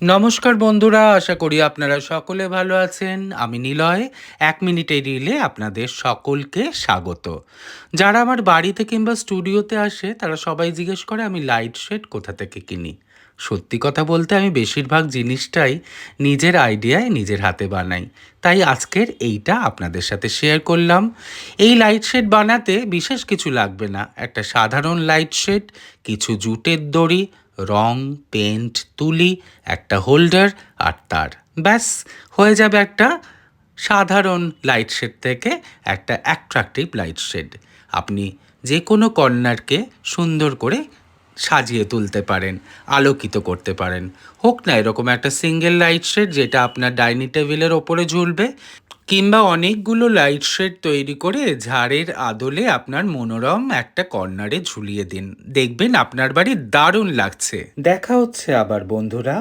নমস্কার বন্ধুরা, আশা করি আপনারা সকলে ভালো আছেন। আমি নিলয়। ১ মিনিটের রিলে আপনাদের সকলকে স্বাগত। যারা আমার বাড়িতে কিংবা স্টুডিওতে আসে তারা সবাই জিজ্ঞেস করে আমি লাইট শেড কোথা থেকে কিনি। সত্যি কথা বলতে আমি বেশিরভাগ জিনিসটাই নিজের আইডিয়ায় নিজের হাতে বানাই। তাই আজকের এইটা আপনাদের সাথে শেয়ার করলাম। এই লাইট শেড বানাতে বিশেষ কিছু লাগবে না। একটা সাধারণ লাইট শেড, কিছু জুটের দড়ি, রং, পেন্ট, তুলি, একটা হোল্ডার আর তার। ব্যাস, হয়ে যাবে একটা সাধারণ লাইট শেড থেকে একটা অ্যাট্রাকটিভ লাইট শেড। আপনি যে কোনো কর্নারকে সুন্দর করে সাজিয়ে তুলতে পারেন, আলোকিত করতে পারেন। হোক না এরকম একটা সিঙ্গেল লাইট শেড যেটা আপনার ডাইনিং টেবিলের ওপরে ঝুলবে, কিংবা অনেকগুলো লাইট শেড তৈরি করে ঝাড়ের আদলে আপনার মনোরম একটা কর্নারে ঝুলিয়ে দিন। দেখবেন আপনার বাড়ি দারুণ লাগছে। দেখা হচ্ছে আবার বন্ধুরা।